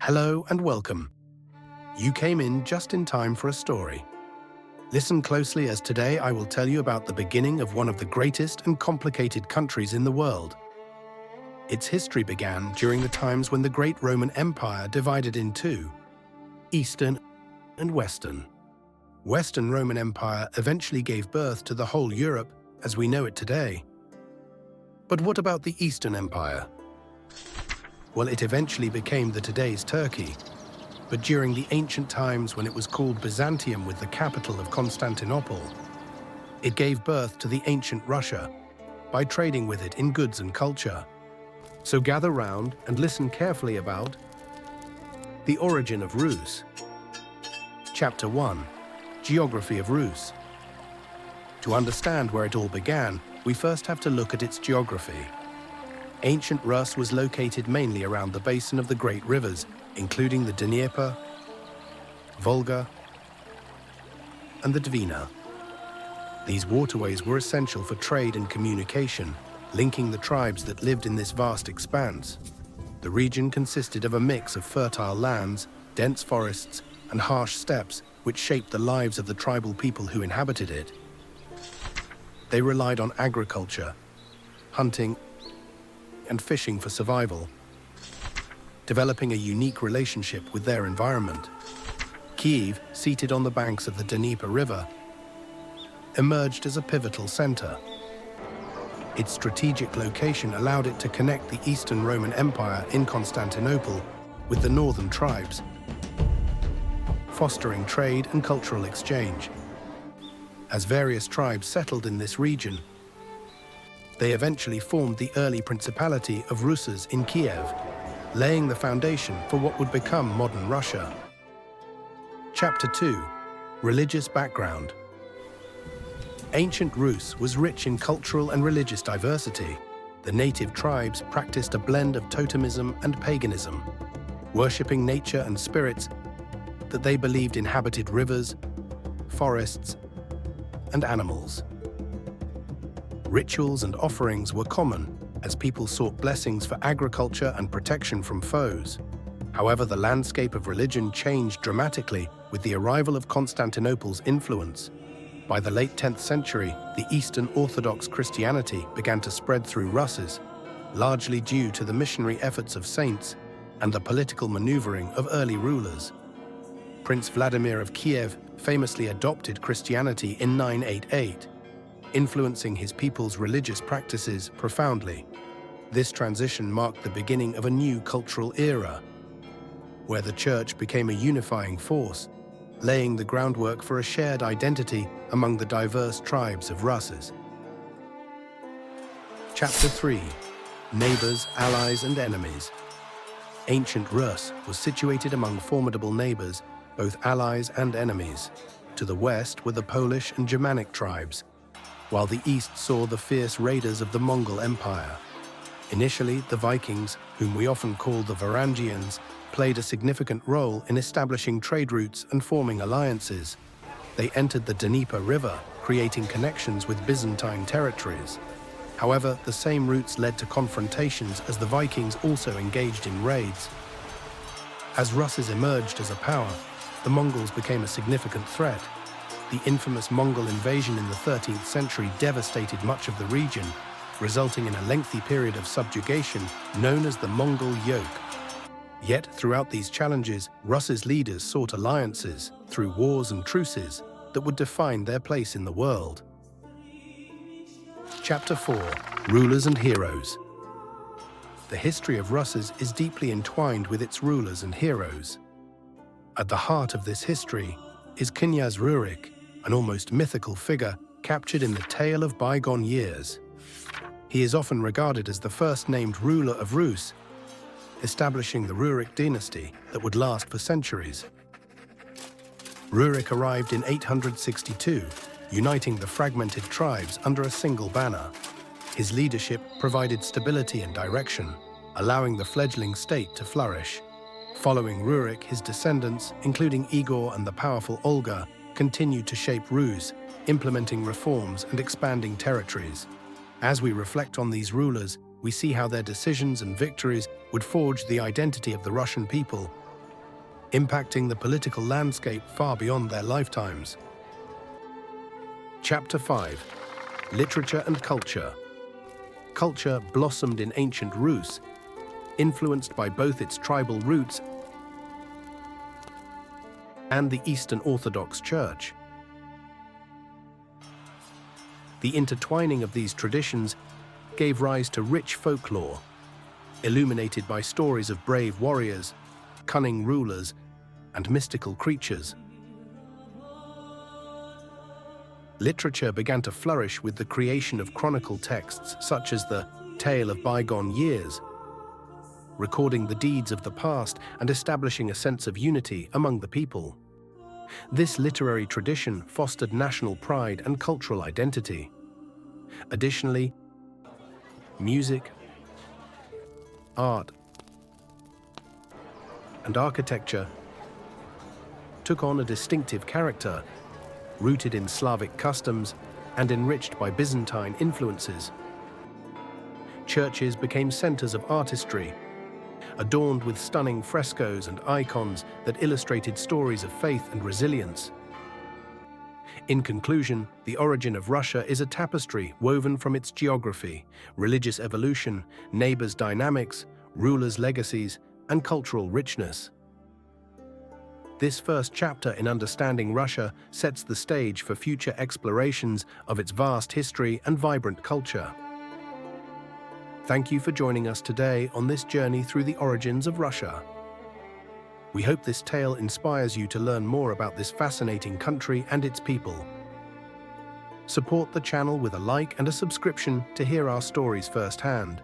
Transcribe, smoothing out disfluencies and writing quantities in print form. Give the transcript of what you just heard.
Hello and welcome. You came in just in time for a story. Listen closely, as today I will tell you about the beginning of one of the greatest and complicated countries in the world. Its history began during the times when the great Roman Empire divided in two, Eastern and Western. Western Roman Empire eventually gave birth to the whole Europe as we know it today. But what about the Eastern Empire? Well, it eventually became today's Turkey, but during the ancient times when it was called Byzantium with the capital of Constantinople, it gave birth to the ancient Russia by trading with it in goods and culture. So gather round and listen carefully about the origin of Rus. Chapter 1. Geography of Rus. To understand where it all began, we first have to look at its geography. Ancient Rus was located mainly around the basin of the great rivers, including the Dnieper, Volga, and the Dvina. These waterways were essential for trade and communication, linking the tribes that lived in this vast expanse. The region consisted of a mix of fertile lands, dense forests, and harsh steppes, which shaped the lives of the tribal people who inhabited it. They relied on agriculture, hunting, and fishing for survival, developing a unique relationship with their environment. Kiev, seated on the banks of the Dnieper River, emerged as a pivotal center. Its strategic location allowed it to connect the Eastern Roman Empire in Constantinople with the northern tribes, fostering trade and cultural exchange. As various tribes settled in this region, they eventually formed the early Principality of Rus in Kiev, laying the foundation for what would become modern Russia. Chapter 2. Religious background. Ancient Rus was rich in cultural and religious diversity. The native tribes practiced a blend of totemism and paganism, worshipping nature and spirits that they believed inhabited rivers, forests, and animals. Rituals and offerings were common, as people sought blessings for agriculture and protection from foes. However, the landscape of religion changed dramatically with the arrival of Constantinople's influence. By the late 10th century, the Eastern Orthodox Christianity began to spread through Rus, largely due to the missionary efforts of saints and the political maneuvering of early rulers. Prince Vladimir of Kiev famously adopted Christianity in 988, influencing his people's religious practices profoundly. This transition marked the beginning of a new cultural era, where the church became a unifying force, laying the groundwork for a shared identity among the diverse tribes of Rus. Chapter 3. Neighbors, allies, and enemies. Ancient Rus was situated among formidable neighbors, both allies and enemies. To the west were the Polish and Germanic tribes, while the east saw the fierce raiders of the Mongol Empire. Initially, the Vikings, whom we often call the Varangians, played a significant role in establishing trade routes and forming alliances. They entered the Dnieper River, creating connections with Byzantine territories. However, the same routes led to confrontations as the Vikings also engaged in raids. As Rus emerged as a power, the Mongols became a significant threat. The infamous Mongol invasion in the 13th century devastated much of the region, resulting in a lengthy period of subjugation known as the Mongol Yoke. Yet, throughout these challenges, Rus' leaders sought alliances through wars and truces that would define their place in the world. Chapter 4. Rulers and Heroes. The history of Rus is deeply entwined with its rulers and heroes. At the heart of this history is Knyaz Rurik, an almost mythical figure captured in the tale of bygone years. He is often regarded as the first named ruler of Rus, establishing the Rurik dynasty that would last for centuries. Rurik arrived in 862, uniting the fragmented tribes under a single banner. His leadership provided stability and direction, allowing the fledgling state to flourish. Following Rurik, his descendants, including Igor and the powerful Olga, continued to shape Rus, implementing reforms and expanding territories. As we reflect on these rulers, we see how their decisions and victories would forge the identity of the Russian people impacting the political landscape far beyond their lifetimes. Chapter 5. Literature and Culture. Culture blossomed in ancient Rus, influenced by both its tribal roots and the Eastern Orthodox Church. The intertwining of these traditions gave rise to rich folklore, illuminated by stories of brave warriors, cunning rulers, and mystical creatures. Literature began to flourish with the creation of chronicle texts such as the Tale of Bygone Years, recording the deeds of the past and establishing a sense of unity among the people. This literary tradition fostered national pride and cultural identity. Additionally, music, art, and architecture took on a distinctive character, rooted in Slavic customs and enriched by Byzantine influences. Churches became centers of artistry, adorned with stunning frescoes and icons that illustrated stories of faith and resilience. In conclusion, the origin of Russia is a tapestry woven from its geography, religious evolution, neighbors' dynamics, rulers' legacies, and cultural richness. This first chapter in understanding Russia sets the stage for future explorations of its vast history and vibrant culture. Thank you for joining us today on this journey through the origins of Russia. We hope this tale inspires you to learn more about this fascinating country and its people. Support the channel with a like and a subscription to hear our stories firsthand.